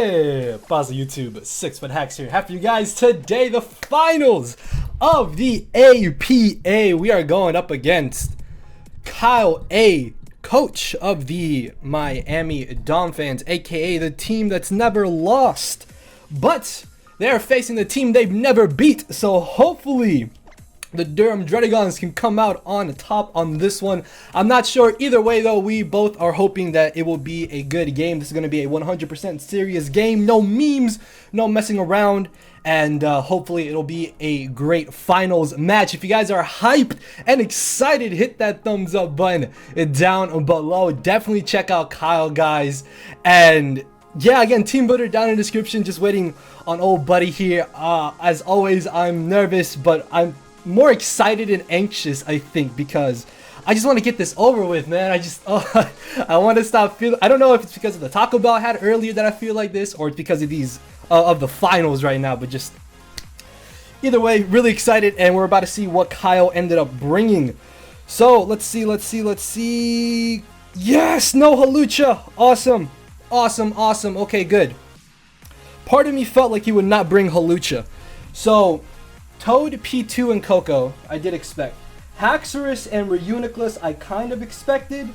Hey, Pause YouTube, Sixfthax here. Happy you guys today, the finals of the APA. We are going up against Kyle A, coach of the Miami Donphans, aka the team that's never lost. But they're facing the team they've never beat, so hopefully the Durham Druddigons can come out on top on this one. I'm not sure. Either way, though, we both are hoping that it will be a good game. This is going to be a 100% serious game. No memes, no messing around. And hopefully it'll be a great finals match. If you guys are hyped and excited, hit that thumbs up button down below. Definitely check out Kyle, guys. And yeah, again, team builder down in the description. Just waiting on old buddy here. As always, I'm nervous, but I'm more excited and anxious, I think, because I just want to get this over with, man. I want to stop feeling. I don't know if it's because of the Taco Bell I had earlier that I feel like this, or it's because of these of the finals right now. But just either way, really excited, and we're about to see what Kyle ended up bringing. So let's see. Yes, no Halucha. Awesome. Okay, good. Part of me felt like he would not bring Halucha, so Toad, P2, and Coco, I did expect. Haxorus and Reuniclus, I kind of expected.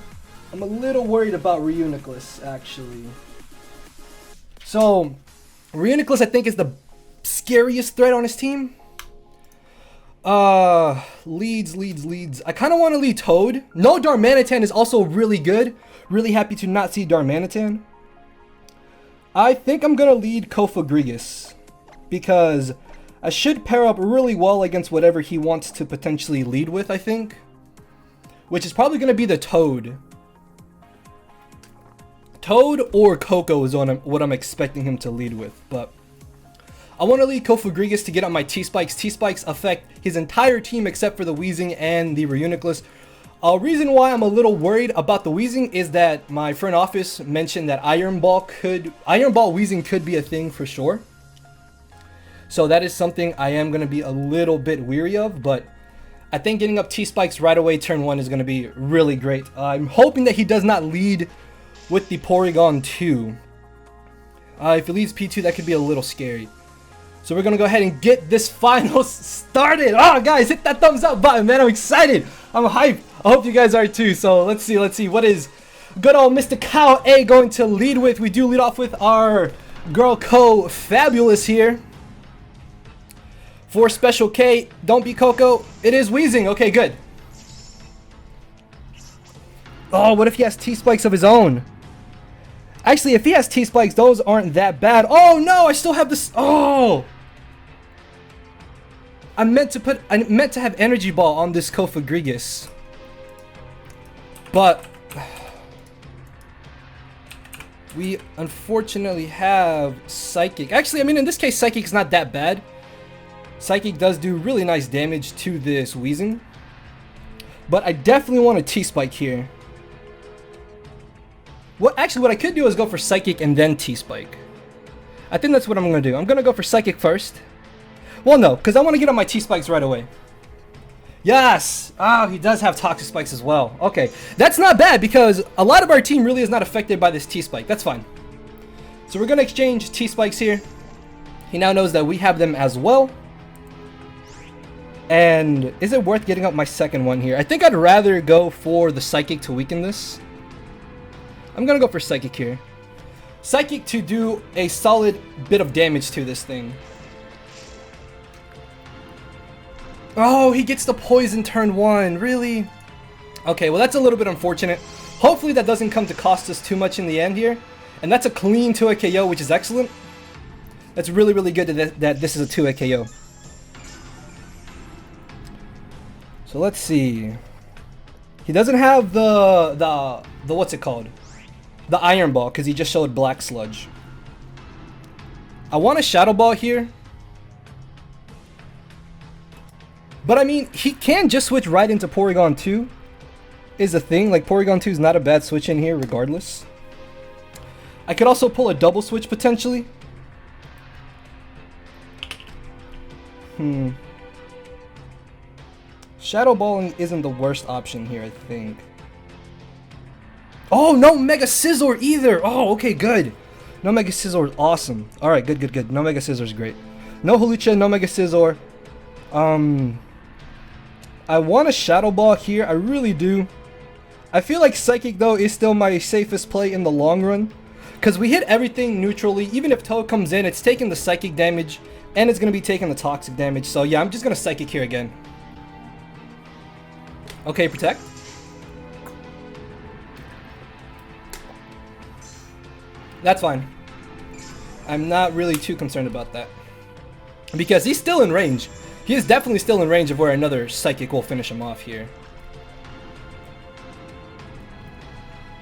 I'm a little worried about Reuniclus, actually. So, Reuniclus, I think, is the scariest threat on his team. Leads. I kind of want to lead Toad. No, Darmanitan is also really good. Really happy to not see Darmanitan. I think I'm going to lead Cofagrigus, because I should pair up really well against whatever he wants to potentially lead with, I think. Which is probably going to be the Toad. Toad or Coco is what I'm expecting him to lead with. But I want to lead Cofagrigus to get on my T-Spikes. T-Spikes affect his entire team except for the Weezing and the Reuniclus. Reason why I'm a little worried about the Weezing is that my front office mentioned that Iron Ball Weezing could be a thing for sure. So that is something I am going to be a little bit weary of, but I think getting up T-Spikes right away turn 1 is going to be really great. I'm hoping that he does not lead with the Porygon 2. If he leads P2, that could be a little scary. So we're going to go ahead and get this finals started. Oh, guys, hit that thumbs up button, man. I'm excited. I'm hyped. I hope you guys are too. So let's see. What is good old Mr. Kyle A going to lead with? We do lead off with our girl Clefabulous here. For Special K, don't be Coco. It is Weezing. Okay, good. Oh, what if he has T-Spikes of his own? Actually, if he has T-Spikes, those aren't that bad. Oh, no, I still have this. Oh. I meant to have Energy Ball on this Cofagrigus. But we unfortunately have Psychic. Actually, I mean, in this case, Psychic is not that bad. Psychic does do really nice damage to this Weezing. But I definitely want a T-Spike here. What I could do is go for Psychic and then T-Spike. I think that's what I'm going to do. I'm going to go for Psychic first. Well, no, because I want to get on my T-Spikes right away. Yes! Oh, he does have Toxic Spikes as well. Okay, that's not bad because a lot of our team really is not affected by this T-Spike. That's fine. So we're going to exchange T-Spikes here. He now knows that we have them as well. And is it worth getting up my second one here? I think I'd rather go for the Psychic to weaken this. I'm going to go for Psychic here. Psychic to do a solid bit of damage to this thing. Oh, he gets the poison turn 1. Really? Okay, well, that's a little bit unfortunate. Hopefully that doesn't come to cost us too much in the end here. And that's a clean 2-hit KO, which is excellent. That's really, really good that this is a 2-hit KO. So let's see. He doesn't have the what's it called? The Iron Ball, because he just showed Black Sludge. I want a Shadow Ball here. But I mean, he can just switch right into Porygon 2. Is a thing. Like, Porygon 2 is not a bad switch in here regardless. I could also pull a double switch potentially. Shadow Balling isn't the worst option here, I think. Oh, no Mega Scizor either. Oh, okay, good. No Mega Scizor, awesome. Alright, good, good, good. No Mega Scizor is great. No Hulucha, no Mega Scizor. I want a Shadow Ball here, I really do. I feel like Psychic though is still my safest play in the long run. Because we hit everything neutrally, even if Toad comes in, it's taking the Psychic damage, and it's going to be taking the Toxic damage. So yeah, I'm just going to Psychic here again. Okay, Protect. That's fine. I'm not really too concerned about that. Because he's still in range. He is definitely still in range of where another Psychic will finish him off here.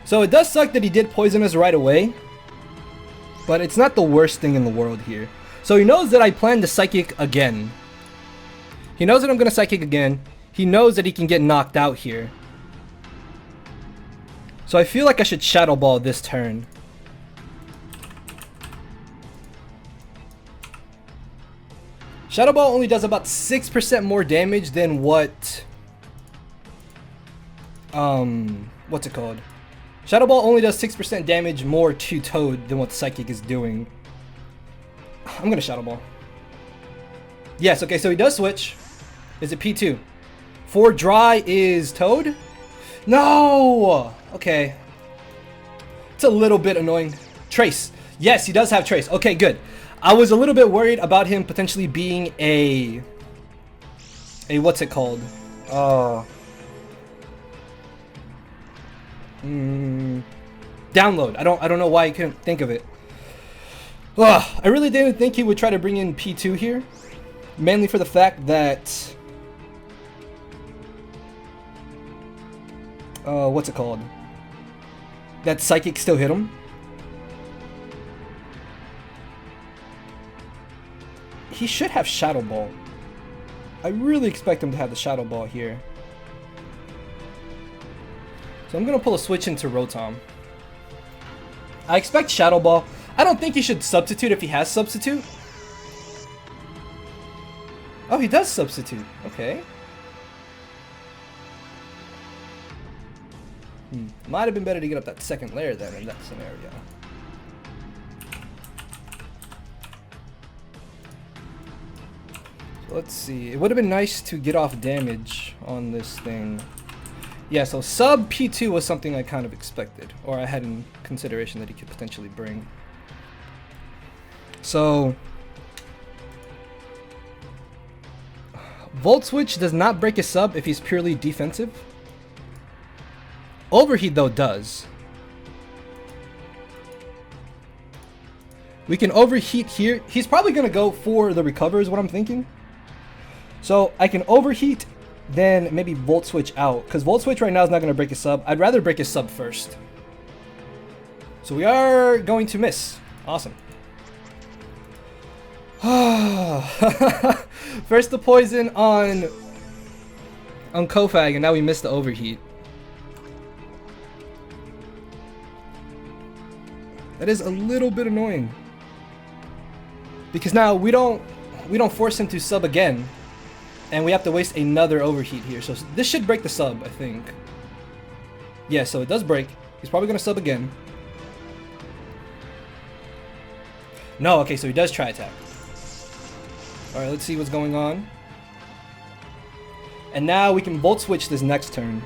So it does suck that he did poison us right away. But it's not the worst thing in the world here. So he knows that I plan to Psychic again. He knows that I'm going to Psychic again. He knows that he can get knocked out here. So I feel like I should Shadow Ball this turn. Shadow Ball only does about 6% more damage than what... what's it called? Shadow Ball only does 6% damage more to Toad than what Psychic is doing. I'm gonna Shadow Ball. Yes, okay, so he does switch. Is it P2? For Dry is Toad? No! Okay. It's a little bit annoying. Trace. Yes, he does have Trace. Okay, good. I was a little bit worried about him potentially being a what's it called? Download. I don't know why I couldn't think of it. I really didn't think he would try to bring in P2 here, mainly for the fact that what's it called? That Psychic still hit him. He should have Shadow Ball. I really expect him to have the Shadow Ball here. So I'm going to pull a switch into Rotom. I expect Shadow Ball. I don't think he should substitute if he has substitute. Oh, he does substitute. Okay. Might have been better to get up that second layer then in that scenario. So let's see. It would have been nice to get off damage on this thing. Yeah, so sub P2 was something I kind of expected, or I had in consideration that he could potentially bring. So Volt Switch does not break his sub if he's purely defensive. Overheat though does. We can overheat here. He's probably gonna go for the recover is what I'm thinking. So I can overheat, then maybe Volt Switch out, because Volt Switch right now is not going to break his sub. I'd rather break his sub first. So we are going to miss. Awesome. First the poison on Kofag, and now we missed the overheat. That is a little bit annoying, because now we don't force him to sub again. And we have to waste another overheat here. So this should break the sub, I think. Yeah, so it does break. He's probably going to sub again. No, okay, so he does try attack. Alright, let's see what's going on. And now we can Volt Switch this next turn.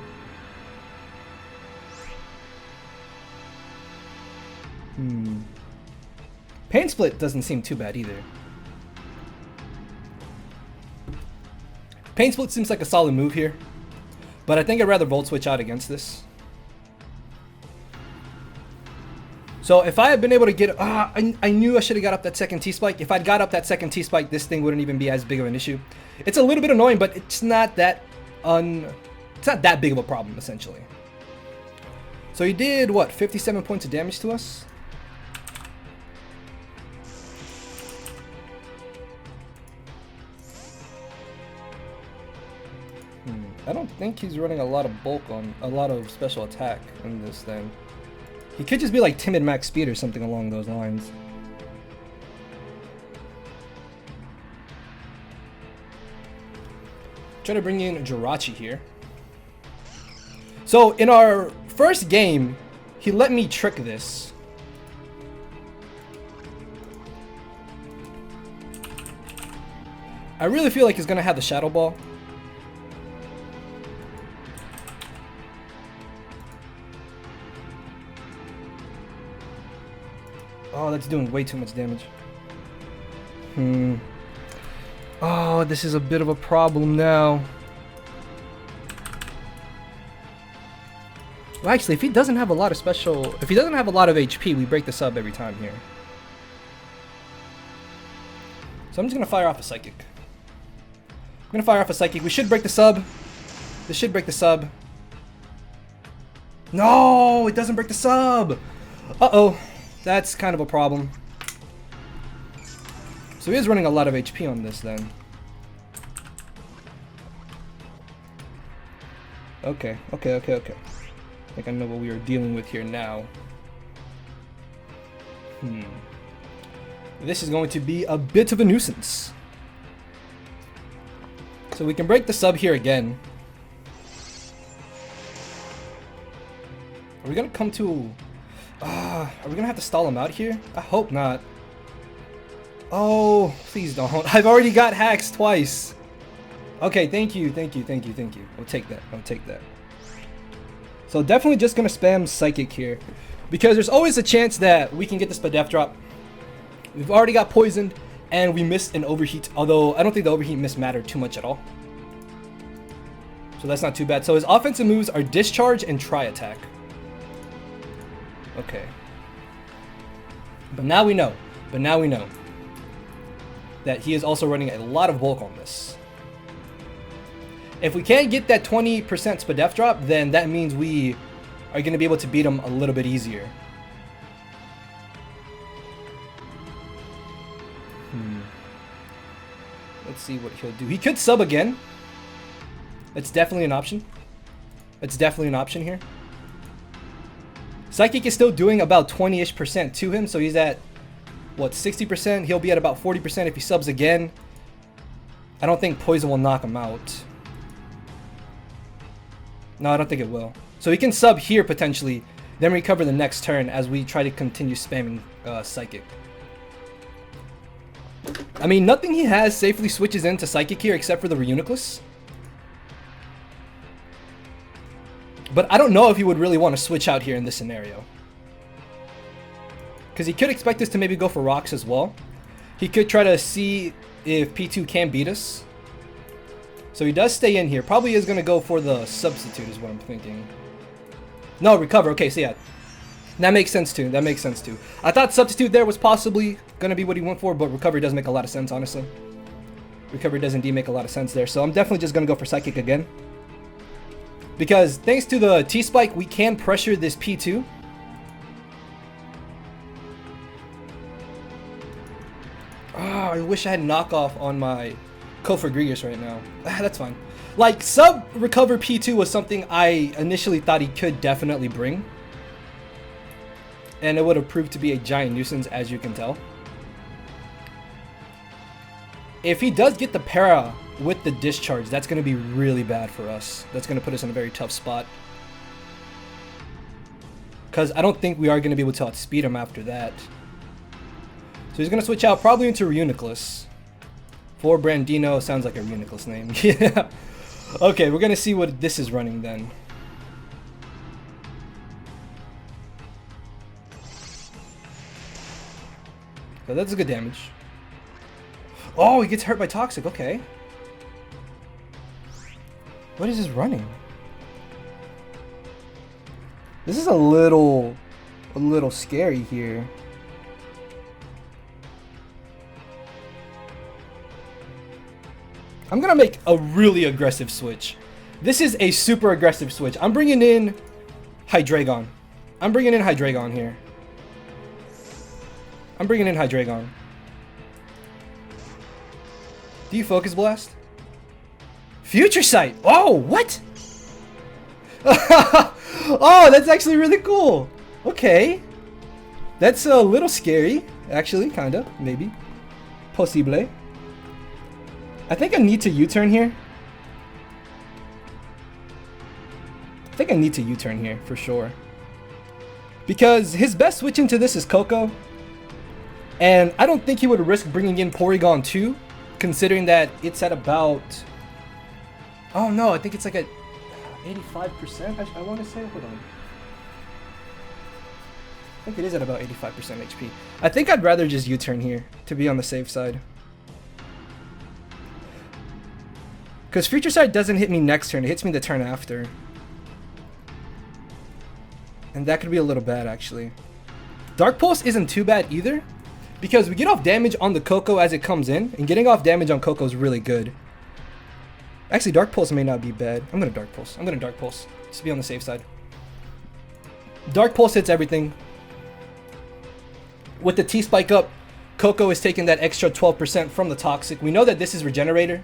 Pain Split doesn't seem too bad either. Pain Split seems like a solid move here, but I think I'd rather Volt Switch out against this. So if I had been able to get, I knew I should have got up that second T-Spike. If I'd got up that second T-Spike, this thing wouldn't even be as big of an issue. It's a little bit annoying, but it's not that big of a problem, essentially. So he did, what, 57 points of damage to us? I don't think he's running a lot of bulk on a lot of special attack in this thing. He could just be like timid max speed or something along those lines. Try to bring in Jirachi here. So in our first game, he let me trick this. I really feel like he's gonna have the Shadow Ball. Oh, that's doing way too much damage. Oh, this is a bit of a problem now. Well, actually, if he doesn't have a lot of special... If he doesn't have a lot of HP, we break the sub every time here. So I'm just going to fire off a Psychic. I'm going to fire off a Psychic. We should break the sub. This should break the sub. No, it doesn't break the sub. Uh-oh. That's kind of a problem. So he is running a lot of HP on this then. Okay. I think I know what we are dealing with here now. This is going to be a bit of a nuisance. So we can break the sub here again. Are we gonna come to... are we gonna have to stall him out here? I hope not. Oh, please don't. I've already got hacks twice. Okay, thank you. I'll take that. So definitely just gonna spam Psychic here, because there's always a chance that we can get this Spadef drop. We've already got poisoned, and we missed an overheat, although I don't think the overheat miss mattered too much at all. So that's not too bad. So his offensive moves are Discharge and Tri Attack. Okay. But now we know that he is also running a lot of bulk on this. If we can't get that 20% Spadef drop, then that means we are going to be able to beat him a little bit easier. Let's see what he'll do. He could sub again. It's definitely an option. Here. Psychic is still doing about 20-ish% to him, so he's at, what, 60%? He'll be at about 40% if he subs again. I don't think Poison will knock him out. No, I don't think it will. So he can sub here potentially, then recover the next turn as we try to continue spamming Psychic. I mean, nothing he has safely switches into Psychic here except for the Reuniclus. But I don't know if he would really want to switch out here in this scenario. Because he could expect us to maybe go for rocks as well. He could try to see if P2 can beat us. So he does stay in here. Probably is going to go for the substitute is what I'm thinking. No, recover. Okay, so yeah. That makes sense too. I thought substitute there was possibly going to be what he went for, but recovery does make a lot of sense, honestly. Recovery does indeed make a lot of sense there. So I'm definitely just going to go for Psychic again. Because thanks to the T-Spike, we can pressure this P2. I wish I had knockoff on my Kofor Grievous right now. That's fine. Like, sub recover P2 was something I initially thought he could definitely bring. And it would have proved to be a giant nuisance, as you can tell. If he does get the para with the Discharge, that's going to be really bad for us. That's going to put us in a very tough spot. Because I don't think we are going to be able to outspeed him after that. So he's going to switch out probably into Reuniclus. For Brandino, sounds like a Reuniclus name. Yeah. Okay, we're going to see what this is running then. So that's good damage. Oh, he gets hurt by Toxic. Okay. What is this running? This is a little scary here. I'm gonna make a really aggressive switch. This is a super aggressive switch. I'm bringing in Hydreigon. Here. I'm bringing in Hydreigon. Do you Focus Blast? Future Sight! Oh, what? Oh, that's actually really cool. Okay. That's a little scary, actually, kinda, maybe. Possible. I think I need to U-turn here. For sure. Because his best switch into this is Coco. And I don't think he would risk bringing in Porygon 2 considering that it's at about... Oh no, I think it's like at 85%, I want to say. Hold on. I think it is at about 85% HP. I think I'd rather just U-turn here to be on the safe side. Because Future Sight doesn't hit me next turn, it hits me the turn after. And that could be a little bad, actually. Dark Pulse isn't too bad either, because we get off damage on the Coco as it comes in, and getting off damage on Coco is really good. Actually, Dark Pulse may not be bad. I'm going to Dark Pulse. I'm going to Dark Pulse, just to be on the safe side. Dark Pulse hits everything. With the T-Spike up, Coco is taking that extra 12% from the Toxic. We know that this is Regenerator.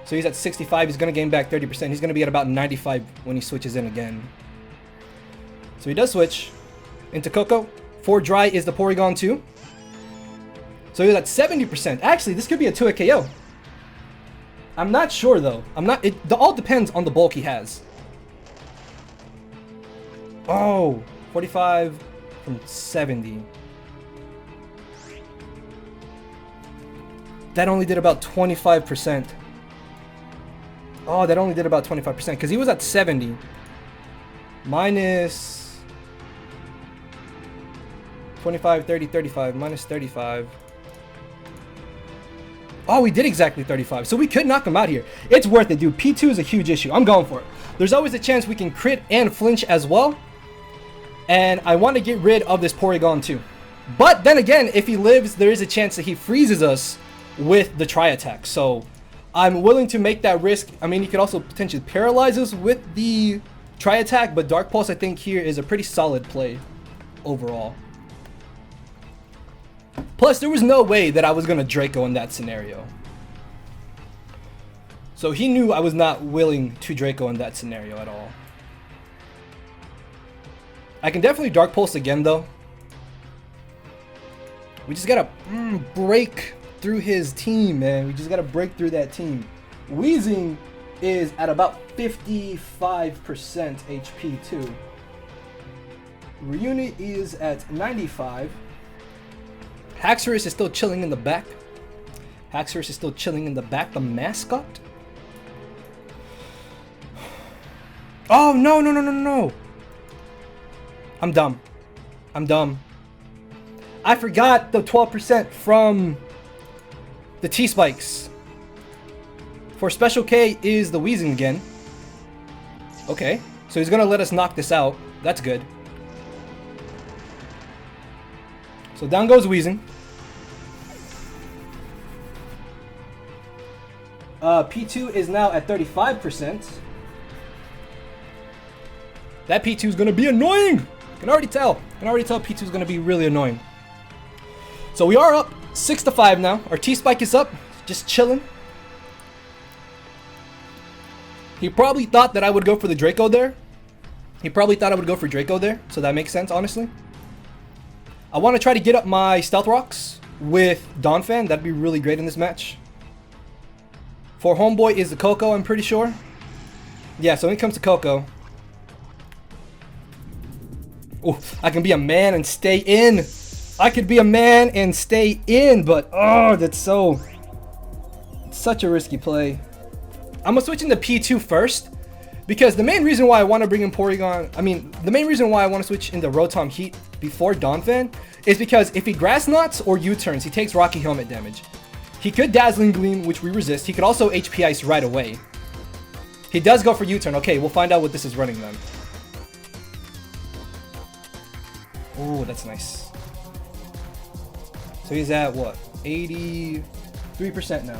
So he's at 65, he's going to gain back 30%. He's going to be at about 95 when he switches in again. So he does switch into Coco. 4 Dry is the Porygon 2. So he's at 70%. Actually, this could be a 2-hit KO. I'm not sure though. It all depends on the bulk he has. Oh, 45 from 70. That only did about 25%. Oh, that only did about 25% because he was at 70. Minus 25, 30, 35, minus 35. Oh, we did exactly 35, so we could knock him out here. It's worth it, dude. P2 is a huge issue. I'm going for it. There's always a chance we can crit and flinch as well. And I want to get rid of this Porygon too. But then again, if he lives, there is a chance that he freezes us with the Tri-Attack. So I'm willing to make that risk. I mean, he could also potentially paralyze us with the Tri-Attack, but Dark Pulse I think here is a pretty solid play overall. Plus, there was no way that I was going to Draco in that scenario. So he knew I was not willing to Draco in that scenario at all. I can definitely Dark Pulse again, though. We just got to break through his team, man. We just got to break through that team. Weezing is at about 55% HP, too. Reuni is at 95. Haxorus is still chilling in the back. Haxorus is still chilling in the back. The mascot. Oh, no, no, no, no, no. I'm dumb. I'm dumb. I forgot the 12% from the T-Spikes. For Special K is the Weezing again. Okay, so he's going to let us knock this out. That's good. So down goes Weezing. P2 is now at 35%. That P2 is going to be annoying. I can already tell. P2 is going to be really annoying. So we are up 6-5 now. Our T-Spike is up, just chilling. He probably thought that I would go for the Draco there. So that makes sense, honestly. I want to try to get up my Stealth Rocks with Donphan. That'd be really great in this match. For Homeboy is the Coco, I'm pretty sure. Yeah, so when it comes to Coco. Oh, I can be a man and stay in. I could be a man and stay in, but oh, that's such a risky play. I'm gonna switch into P2 first. Because the main reason why I want to bring in the main reason why I want to switch into Rotom Heat before Donphan is because if he Grass Knots or U-turns, he takes Rocky Helmet damage. He could Dazzling Gleam, which we resist. He could also HP Ice right away. He does go for U-turn. Okay, we'll find out what this is running then. Oh, that's nice. So he's at what? 83% now.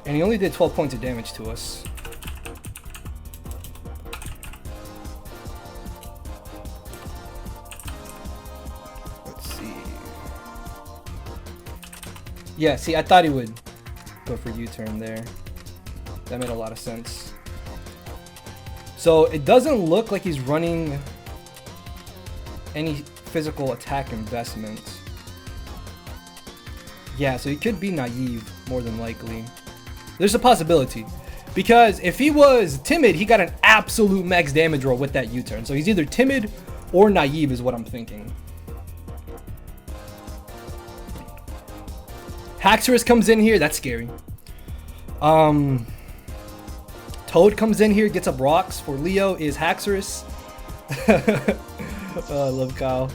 And he only did 12 points of damage to us. Let's see. Yeah, see, I thought he would go for U-turn there. That made a lot of sense. So it doesn't look like he's running any physical attack investment. Yeah, so he could be naive, more than likely. There's a possibility. Because if he was timid, he got an absolute max damage roll with that U-turn. So he's either timid or naive is what I'm thinking. Haxorus comes in here. That's scary. Toad comes in here, gets up rocks. For Leo is Haxorus. Oh, I love Kyle.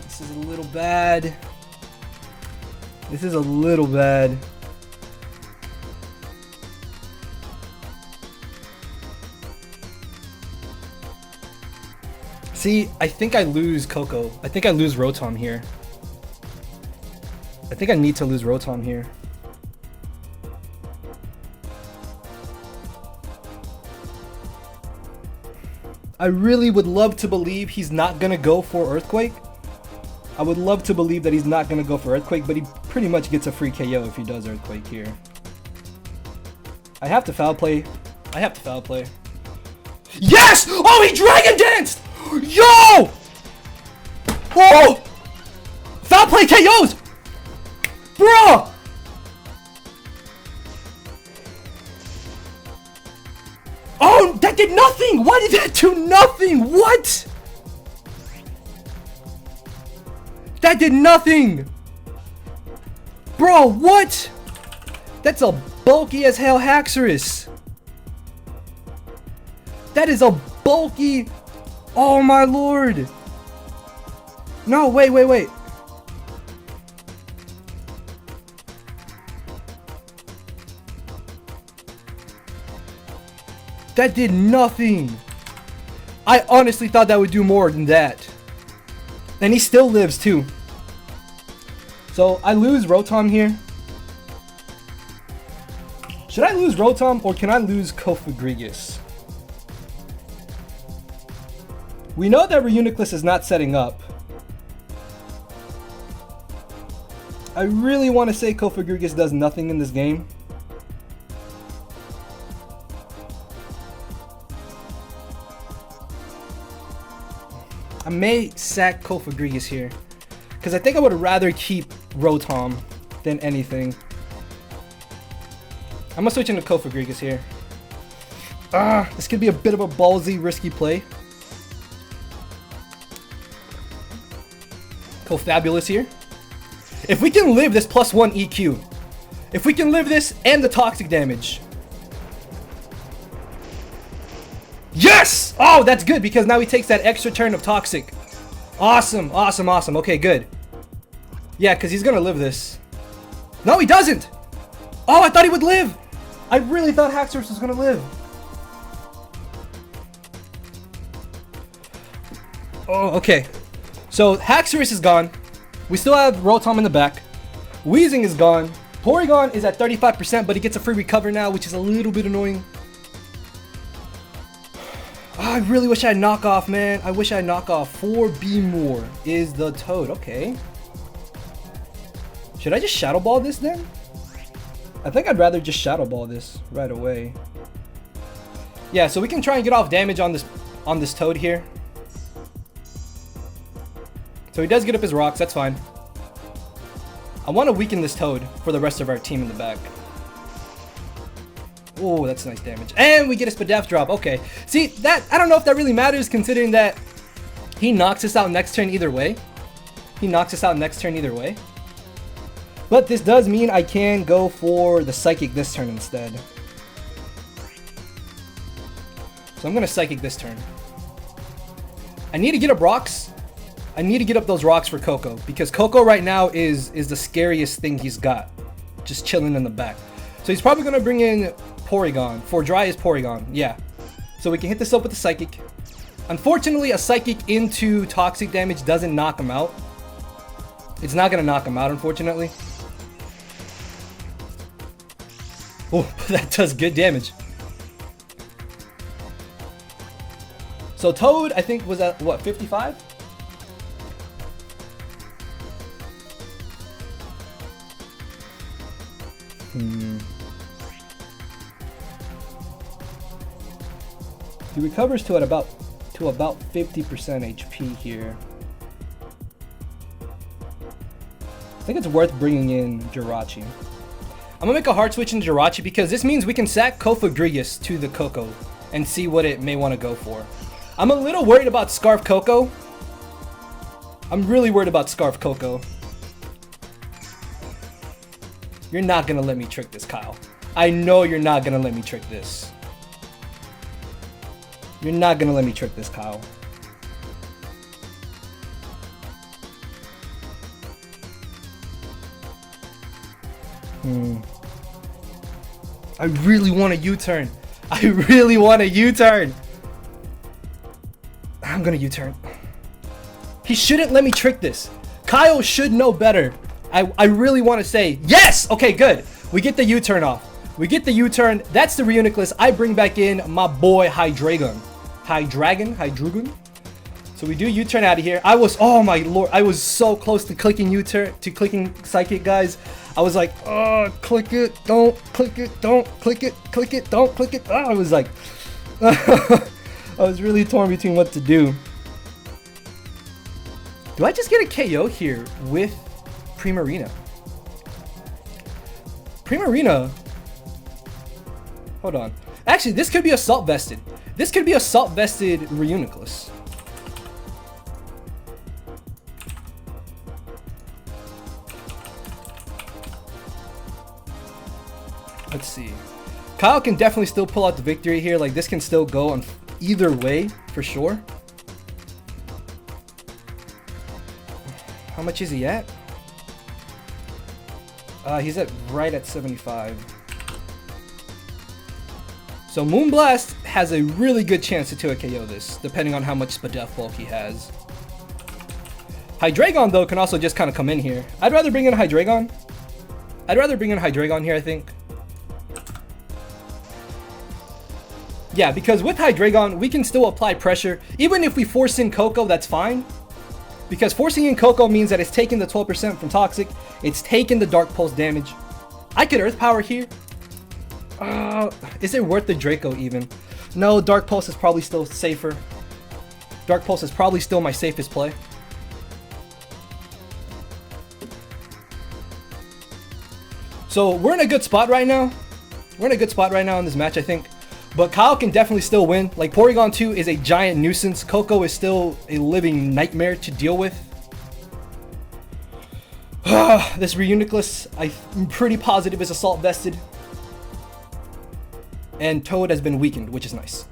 This is a little bad. This is a little bad. See, I think I lose Coco. I think I lose Rotom here. I think I need to lose Rotom here. I really would love to believe he's not gonna go for Earthquake. I would love to believe that he's not gonna go for Earthquake, but he pretty much gets a free KO if he does Earthquake here. I have to foul play. I have to foul play. Yes! Oh, he Dragon Danced! Yo! Oh! Foul play KOs! Bro! Oh, that did nothing! Why did that do nothing? What? That did nothing! Bro, what? That's a bulky as hell Haxorus. That is a bulky... Oh my lord! No, wait. That did nothing! I honestly thought that would do more than that. And he still lives too. So I lose Rotom here. Should I lose Rotom or can I lose Cofagrigus? We know that Reuniclus is not setting up. I really want to say Cofagrigus does nothing in this game. I may sack Cofagrigus here, because I think I would rather keep Rotom than anything. I'm gonna switch into Cofagrigus here. This could be a bit of a ballsy, risky play. Cofabulous here. If we can live this +1 EQ, if we can live this and the toxic damage. Yes! Oh, that's good because now he takes that extra turn of toxic. Awesome. Okay, good. Yeah, because he's gonna live this. No, he doesn't! Oh, I thought he would live! I really thought Haxorus was gonna live. Oh, okay. So Haxorus is gone. We still have Rotom in the back. Weezing is gone. Porygon is at 35%, but he gets a free recover now, which is a little bit annoying. Oh, I really wish I had knockoff, man. I wish I had knockoff. 4B more is the Toad. Okay. Should I just Shadow Ball this then? I think I'd rather just Shadow Ball this right away. Yeah, so we can try and get off damage on this Toad here. So he does get up his rocks, that's fine. I want to weaken this Toad for the rest of our team in the back. Oh, that's nice damage. And we get a Spadef drop, okay. See, that, I don't know if that really matters considering that he knocks us out next turn either way. But this does mean I can go for the Psychic this turn instead. So I'm going to Psychic this turn. I need to get up rocks. I need to get up those rocks for Coco because Coco right now is the scariest thing he's got, just chilling in the back. So he's probably gonna bring in Porygon. For dry is Porygon, yeah. So we can hit this up with the Psychic. Unfortunately, a Psychic into toxic damage doesn't knock him out. It's not gonna knock him out, unfortunately. Oh, that does good damage. So Toad, I think, was at what, 55? He recovers to about 50% HP here. I think it's worth bringing in Jirachi. I'm gonna make a hard switch into Jirachi because this means we can sack Cofagrigus to the Coco and see what it may want to go for. I'm a little worried about Scarf Coco. I'm really worried about Scarf Coco. You're not gonna let me trick this, Kyle. I know you're not gonna let me trick this. You're not gonna let me trick this, Kyle. I really want a U-turn. I really want a U-turn. I'm gonna U-turn. He shouldn't let me trick this. Kyle should know better. I really want to say yes. Okay, good. We get the U-turn off. We get the U-turn. That's the Reuniclus. I bring back in my boy Hydreigon. Hydreigon. So we do U-turn out of here. Oh my lord, I was so close to clicking U-turn, to clicking Psychic, guys. I was like, oh, click it, don't click it, don't click it, click it, don't click it. Oh, I was like, I was really torn between what to do. Do I just get a KO here with Primarina? Primarina. Hold on. Actually, this could be Assault Vested. This could be Assault Vested Reuniclus. Let's see. Kyle can definitely still pull out the victory here. Like, this can still go on either way for sure. How much is he at? He's right at 75. So Moonblast has a really good chance to 2 KO this, depending on how much Spadef bulk he has. Hydreigon, though, can also just kind of come in here. I'd rather bring in Hydreigon. Here, I think. Yeah, because with Hydreigon, we can still apply pressure. Even if we force in Coco, that's fine. Because forcing in Coco means that it's taking the 12% from Toxic. It's taking the Dark Pulse damage. I could Earth Power here. Is it worth the Draco even? No, Dark Pulse is probably still safer. Dark Pulse is probably still my safest play. So we're in a good spot right now. We're in a good spot right now in this match, I think. But Kyle can definitely still win. Like, Porygon 2 is a giant nuisance. Coco is still a living nightmare to deal with. This Reuniclus, I'm pretty positive is Assault Vested. And Toad has been weakened, which is nice.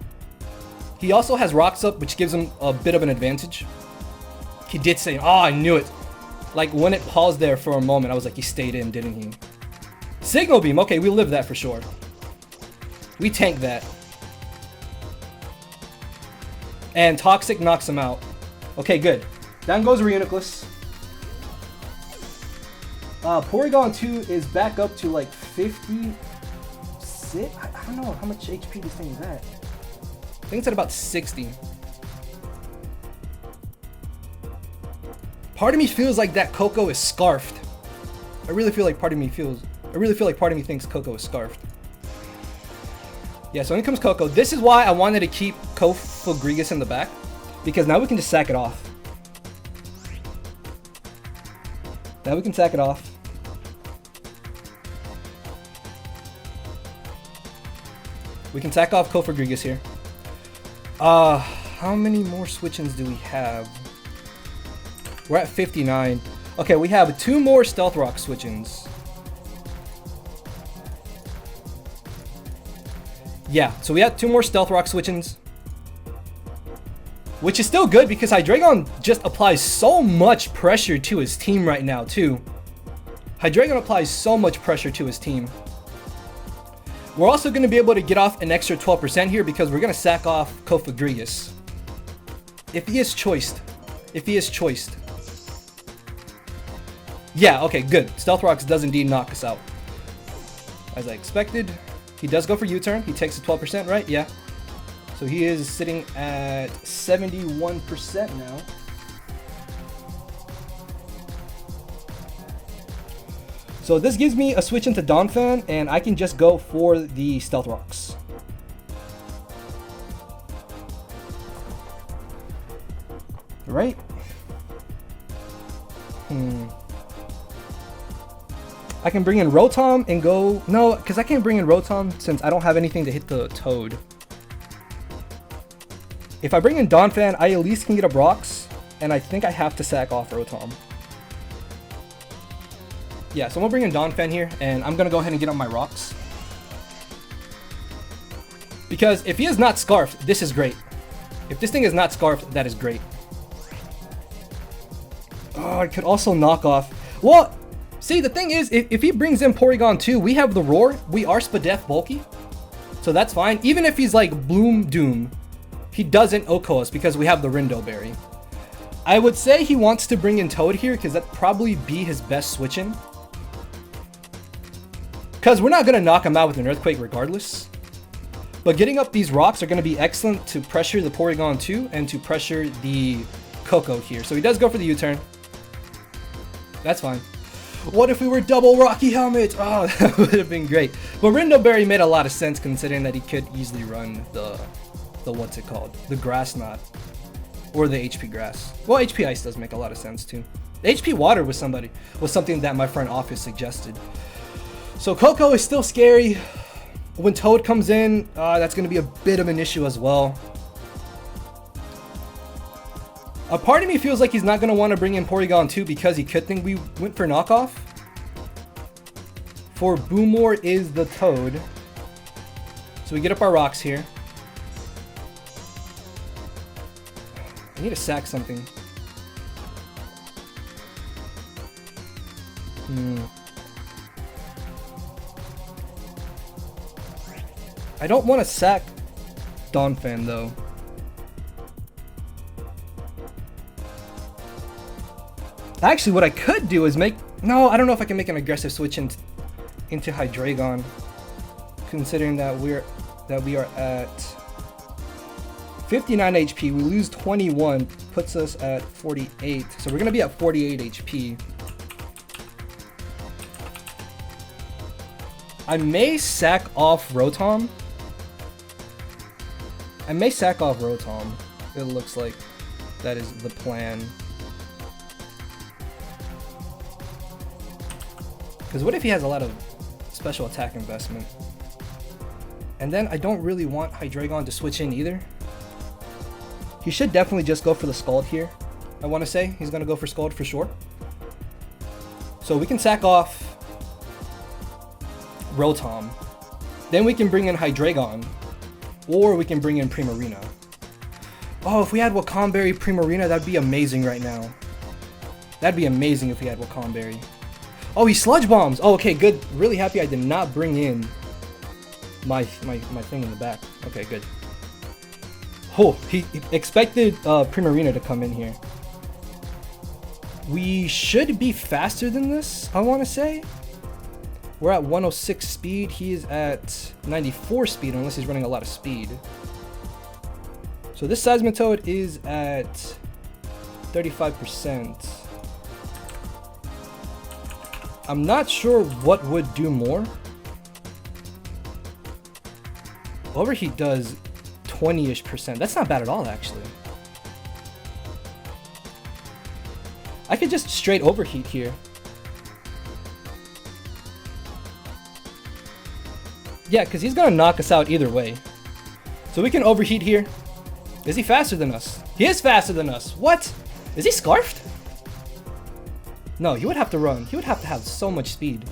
He also has Rocks up, which gives him a bit of an advantage. He did say, oh, I knew it. Like, when it paused there for a moment, I was like, he stayed in, didn't he? Signal Beam, okay, we live that for sure. We tank that. And Toxic knocks him out. Okay, good. Down goes Reuniclus. Porygon 2 is back up to like 56? I don't know how much HP this thing is at. I think it's at about 60. Part of me feels like that Coco is scarfed. I really feel like part of me thinks Coco is scarfed. Yeah, so in comes Coco. This is why I wanted to keep Cofagrigus in the back, because now we can just sack it off. Now we can sack it off. We can sack off Cofagrigus here. How many more switch-ins do we have? We're at 59. Okay, we have 2 more Stealth Rock switch-ins. Yeah, so we have 2 more Stealth Rock switch-ins. Which is still good because Hydreigon just applies so much pressure to his team right now, too. Hydreigon applies so much pressure to his team. We're also going to be able to get off an extra 12% here because we're going to sack off Cofagrigus. If he is choiced. Yeah, okay, good. Stealth Rocks does indeed knock us out. As I expected. He does go for U-turn. He takes the 12%, right? Yeah. So he is sitting at 71% now. So this gives me a switch into Donphan, and I can just go for the Stealth Rocks. Right? I can bring in Rotom and go... No, because I can't bring in Rotom since I don't have anything to hit the Toad. If I bring in Donphan, I at least can get up rocks, and I think I have to sack off Rotom. Yeah, so I'm gonna bring in Donphan here, and I'm gonna go ahead and get on my rocks. Because if he is not Scarfed, this is great. If this thing is not Scarfed, that is great. Oh, I could also knock off. Well, see, the thing is, if he brings in Porygon 2, we have the Roar. We are Spadef bulky. So that's fine. Even if he's like Bloom Doom, he doesn't OHKO us because we have the Rindo Berry. I would say he wants to bring in Toad here because that'd probably be his best switch-in. Because we're not going to knock him out with an Earthquake regardless. But getting up these rocks are going to be excellent to pressure the Porygon 2 and to pressure the Coco here. So he does go for the U-turn. That's fine. What if we were double Rocky Helmet? Oh, that would have been great. But Rindo Berry made a lot of sense considering that he could easily run the what's it called? The Grass Knot. Or the HP Grass. Well, HP Ice does make a lot of sense too. The HP Water was something that my friend Office suggested. So Coco is still scary. When Toad comes in, that's going to be a bit of an issue as well. A part of me feels like he's not going to want to bring in Porygon 2 because he could think we went for knockoff. For Boomore is the Toad. So we get up our rocks here. I need to sack something. I don't want to sack Donphan though. Actually, what I could do is make... No, I don't know if I can make an aggressive switch into Hydreigon. Considering that we are at 59 HP. We lose 21, puts us at 48. So we're going to be at 48 HP. I may sack off Rotom. It looks like that is the plan. Because what if he has a lot of special attack investment? And then I don't really want Hydreigon to switch in either. He should definitely just go for the Scald here. I want to say he's going to go for Scald for sure. So we can sack off Rotom. Then we can bring in Hydreigon. Or we can bring in Primarina. Oh, if we had Wakandberry Primarina, that'd be amazing right now. That'd be amazing if we had Wakandberry. Oh, he Sludge Bombs! Oh, okay, good. Really happy I did not bring in my thing in the back. Okay, good. Oh, he expected Primarina to come in here. We should be faster than this, I want to say. We're at 106 speed. He is at 94 speed, unless he's running a lot of speed. So this Seismitoad is at 35%. I'm not sure what would do more. Overheat does 20-ish%. That's not bad at all, actually. I could just straight overheat here. Yeah, because he's going to knock us out either way. So we can overheat here. Is he faster than us? He is faster than us. What? Is he Scarfed? No, he would have to run. He would have to have so much speed.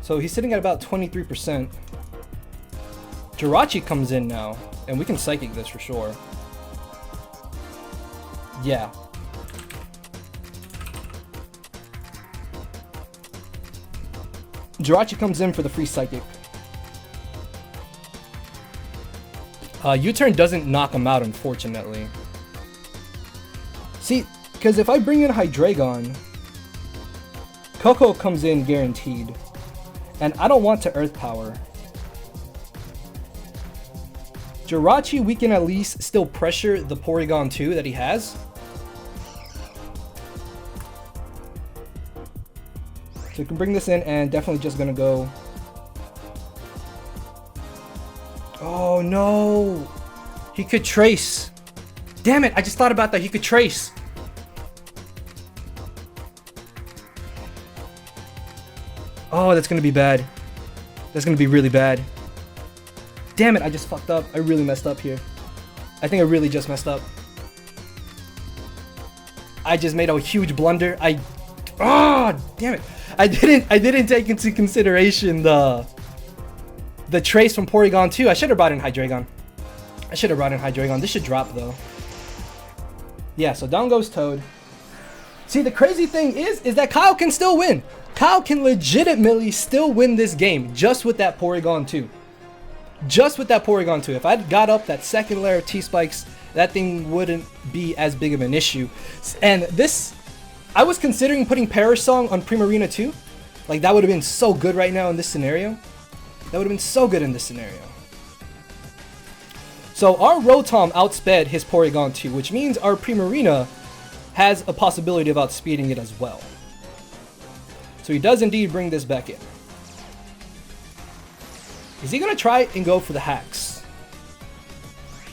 So he's sitting at about 23%. Jirachi comes in now, and we can Psychic this for sure. Yeah. Jirachi comes in for the free Psychic. U-turn doesn't knock him out, unfortunately. See, because if I bring in Hydreigon, Coco comes in guaranteed. And I don't want to Earth Power. Jirachi, we can at least still pressure the Porygon 2 that he has. So we can bring this in and definitely just gonna go. Oh no! He could Trace. Damn it, I just thought about that. He could Trace. Oh, that's gonna be bad. That's gonna be really bad. damn it, I just fucked up. I really messed up here. I think I really just messed up. I just made a huge blunder. Damn it. I didn't take into consideration the trace from Porygon 2. I should have brought in Hydreigon. This should drop though. Yeah, so down goes Toad. See, the crazy thing is that Kyle can still win. Kyle can legitimately still win this game just with that Porygon 2. If I got up that second layer of T-Spikes, that thing wouldn't be as big of an issue. And this, I was considering putting Parasong on Primarina too. Like, that would have been so good right now in this scenario. So our Rotom outsped his Porygon 2, which means our Primarina has a possibility of outspeeding it as well. So he does indeed bring this back in. Is he going to try and go for the hacks?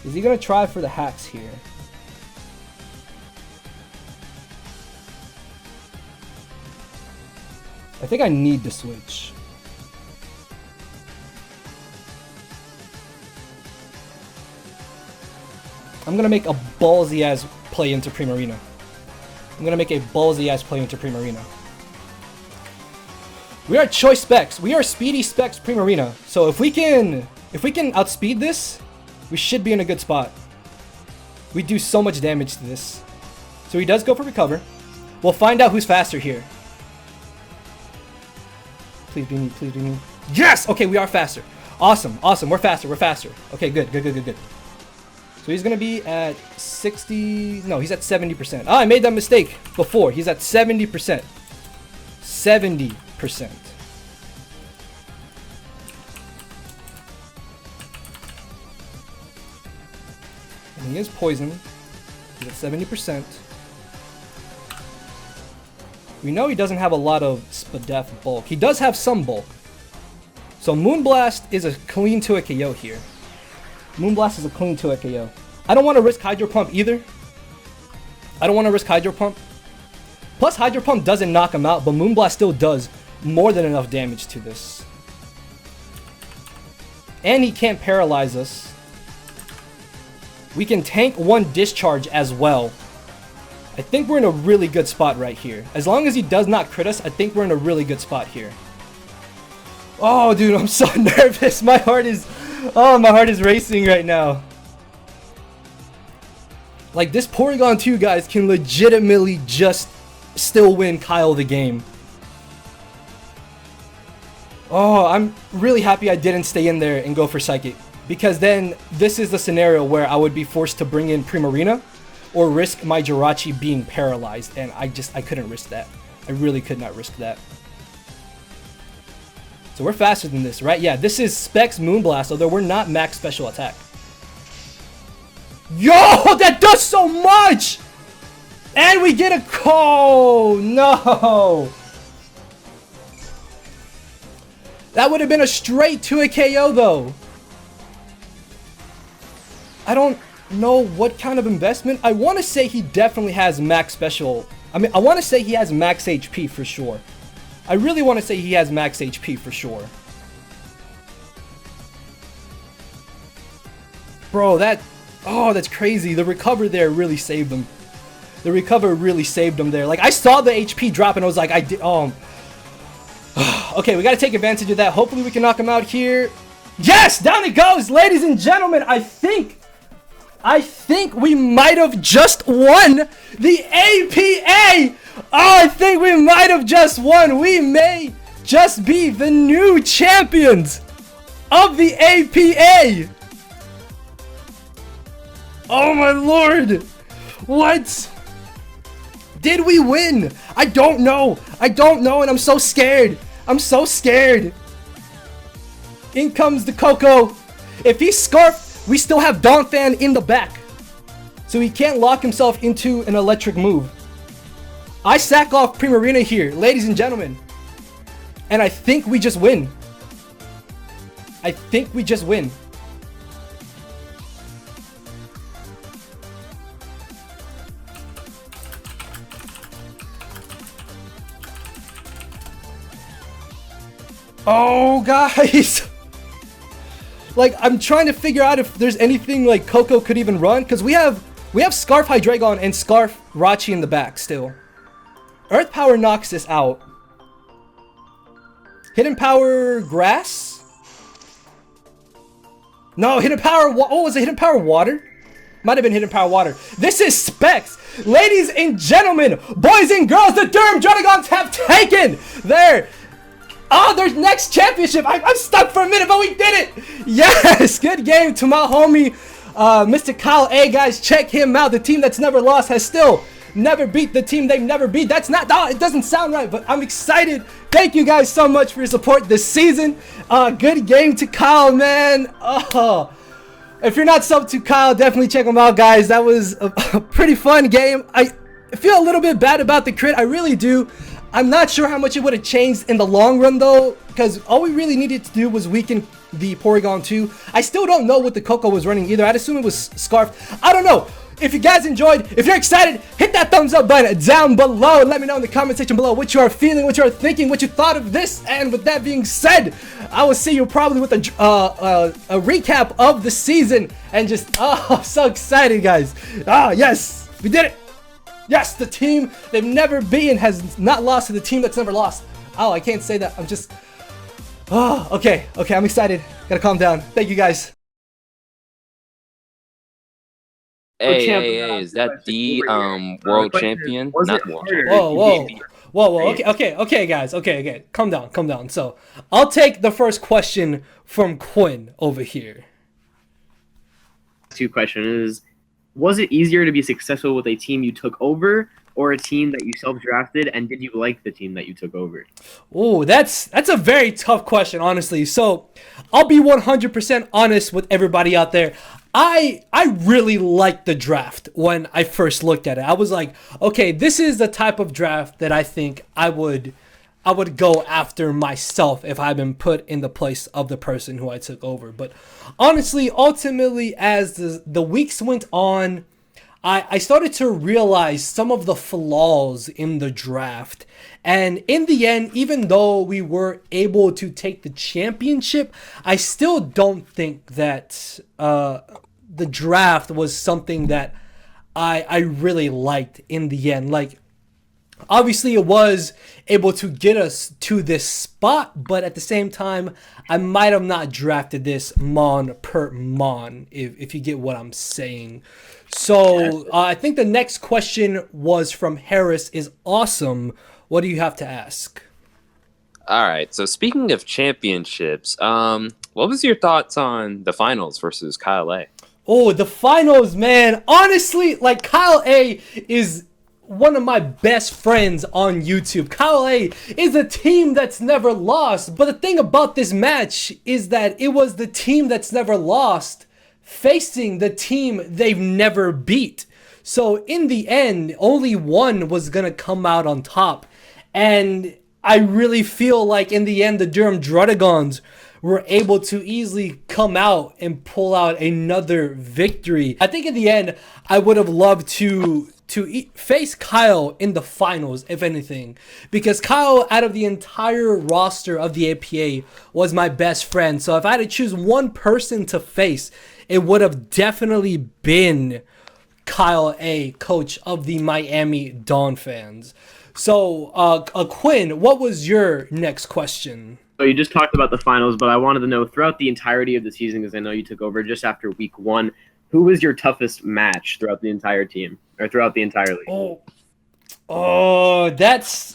Is he going to try for the hacks here? I think I need to switch. I'm going to make a ballsy ass play into Primarina. We are Choice Specs. We are Speedy Specs Primarina. So if we can outspeed this, we should be in a good spot. We do so much damage to this. So he does go for Recover. We'll find out who's faster here. Please be me. Yes! Okay, we are faster. Awesome. We're faster. Okay, good. So he's going to be at 60... No, he's at 70%. I made that mistake before. He's at 70%. 70%. And he is poison. He's at 70%. We know he doesn't have a lot of Spadef bulk. He does have some bulk. So Moonblast is a clean 2 KO here. I don't want to risk Hydro Pump either. Plus Hydro Pump doesn't knock him out, but Moonblast still does more than enough damage to this. And he can't paralyze us. We can tank one Discharge as well. I think we're in a really good spot right here. As long as he does not crit us, I think we're in a really good spot here. Oh, dude, I'm so nervous. My heart is racing right now. Like, this Porygon 2, guys, can legitimately just still win Kyle the game. Oh, I'm really happy I didn't stay in there and go for Psychic. Because then, this is the scenario where I would be forced to bring in Primarina or risk my Jirachi being paralyzed. And I couldn't risk that. I really could not risk that. So we're faster than this, right? Yeah, this is Specs Moonblast, although we're not max special attack. Yo, that does so much! And we get a call! No! That would have been a straight 2 KO though. I don't know what kind of investment. I want to say he definitely has max special. I mean, I want to say he has max HP for sure. I really want to say he has max HP for sure. Bro, that's crazy. The recover there really saved him. There. Like, I saw the HP drop and I was like, okay, we got to take advantage of that. Hopefully we can knock him out here. Yes, down it goes, ladies and gentlemen. I think we might have just won the APA. Oh, I think we might have just won. We may just be the new champions of the APA. Oh my lord. What? Did we win? I don't know, and I'm so scared. In comes the Coco. If he Scarf, we still have Donphan in the back. So he can't lock himself into an electric move. I sack off Primarina here, ladies and gentlemen. And I think we just win. Oh, guys. Like, I'm trying to figure out if there's anything like Coco could even run, because we have Scarf Hydreigon and Scarf Rachi in the back still. Earth Power knocks this out. Hidden Power Grass? No, Hidden Power, what was it? Hidden Power Water? Might have been Hidden Power Water. This is Specs. Ladies and gentlemen, boys and girls, the Durham Druddigons have taken their next championship. I'm stuck for a minute, but we did it. Yes, good game to my homie, Mr. Kyle A. Guys, check him out. The team that's never lost has still never beat the team they've never beat. That's not, it doesn't sound right, but I'm excited. Thank you guys so much for your support this season. Good game to Kyle, man. Oh, if you're not subbed to Kyle, definitely check him out, guys. That was a pretty fun game. I feel a little bit bad about the crit. I really do. I'm not sure how much it would have changed in the long run, though, because all we really needed to do was weaken the Porygon 2. I still don't know what the Coco was running either. I'd assume it was Scarf. I don't know. If you guys enjoyed, if you're excited, hit that thumbs up button down below and let me know in the comment section below what you are feeling, what you are thinking, what you thought of this. And with that being said, I will see you probably with a recap of the season and just, I'm so excited, guys. Yes, we did it. Yes, the team they've never beaten has not lost to the team that's never lost. Oh, I can't say that. I'm just, okay, I'm excited. Gotta calm down. Thank you, guys. Hey, is that the world champion? Not world champion. Whoa. Okay, guys. Okay. Calm down. So, I'll take the first question from Quinn over here. Two questions. Was it easier to be successful with a team you took over or a team that you self-drafted, and did you like the team that you took over? Oh, that's a very tough question, honestly. So, I'll be 100% honest with everybody out there. I really liked the draft when I first looked at it. I was like, okay, this is the type of draft that I think I would go after myself if I'd been put in the place of the person who I took over. But honestly, ultimately, as the weeks went on, I started to realize some of the flaws in the draft. And in the end, even though we were able to take the championship, I still don't think that the draft was something that I really liked in the end. Like, obviously, it was able to get us to this spot, but at the same time, I might have not drafted this mon per mon, if you get what I'm saying. So, I think the next question was from Harris is awesome. What do you have to ask? All right. So, speaking of championships, what was your thoughts on the finals versus Kyle A? Oh, the finals, man. Honestly, like, Kyle A is one of my best friends on YouTube. Kyle A is a team that's never lost. But the thing about this match is that it was the team that's never lost facing the team they've never beat. So in the end, only one was going to come out on top. And I really feel like in the end, the Durham Druddigons were able to easily come out and pull out another victory. I think in the end, I would have loved to face Kyle in the finals, if anything, because Kyle, out of the entire roster of the APA, was my best friend. So if I had to choose one person to face, it would have definitely been Kyle A, coach of the Miami Donphans. So, Quinn, what was your next question? So you just talked about the finals, but I wanted to know throughout the entirety of the season, because I know you took over just after week 1, who was your toughest match throughout the entire team, or throughout the entire league? Oh, that's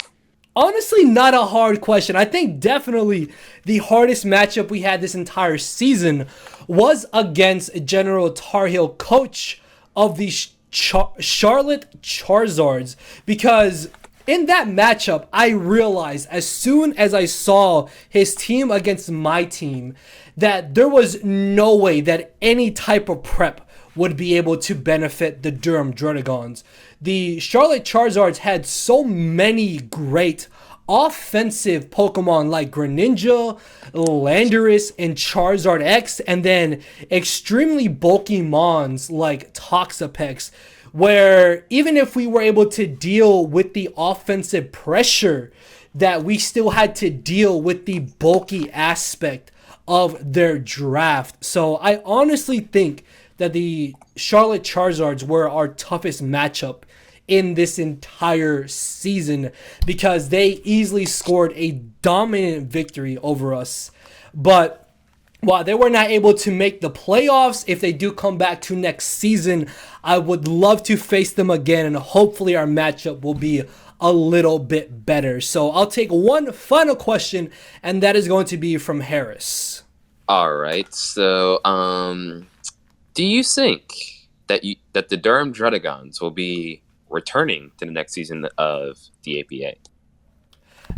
honestly not a hard question. I think definitely the hardest matchup we had this entire season was against GeneralTarheel, coach of the Charlotte Charizards, because in that matchup, I realized as soon as I saw his team against my team that there was no way that any type of prep would be able to benefit the Durham Druddigons. The Charlotte Charizards had so many great offensive Pokemon like Greninja, Landorus, and Charizard X, and then extremely bulky mons like Toxapex, where even if we were able to deal with the offensive pressure, that we still had to deal with the bulky aspect of their draft. So I honestly think that the Charlotte Charizards were our toughest matchup in this entire season because they easily scored a dominant victory over us. But while they were not able to make the playoffs, if they do come back to next season, I would love to face them again, and hopefully our matchup will be a little bit better. So I'll take one final question, and that is going to be from Harris. All right. So, do you think that the Durham Druddigons will be returning to the next season of the APA?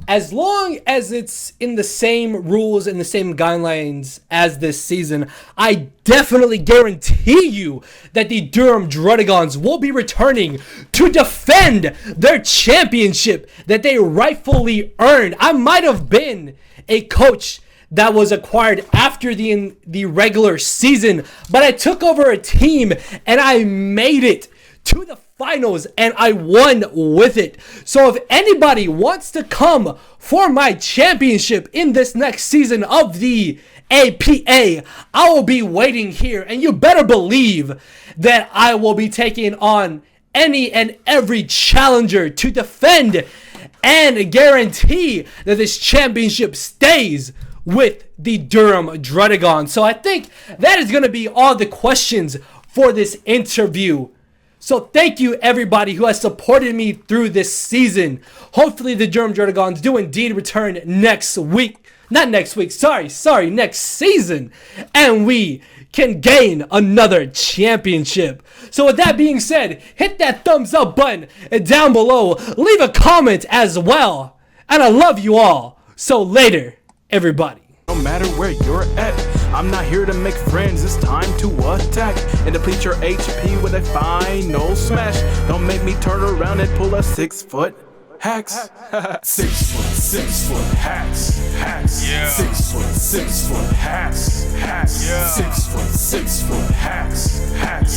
As long as it's in the same rules and the same guidelines as this season, I definitely guarantee you that the Durham Druddigons will be returning to defend their championship that they rightfully earned. I might have been a coach that was acquired after the regular season, but I took over a team and I made it to the finals and I won with it. So if anybody wants to come for my championship in this next season of the APA, I will be waiting here, and you better believe that I will be taking on any and every challenger to defend and guarantee that this championship stays with the Durham Druddigons. So I think that is going to be all the questions for this interview. So thank you everybody who has supported me through this season. Hopefully the Durham Druddigons do indeed return next week. Not next week, sorry, next season. And we can gain another championship. So with that being said, hit that thumbs up button down below. Leave a comment as well. And I love you all. So later, everybody. No matter where you're at, I'm not here to make friends, it's time to attack and deplete your HP with a final smash. Don't make me turn around and pull a 6 foot hacks. 6 foot hacks. Yeah. 6 foot hacks. Yeah. 6 foot hacks.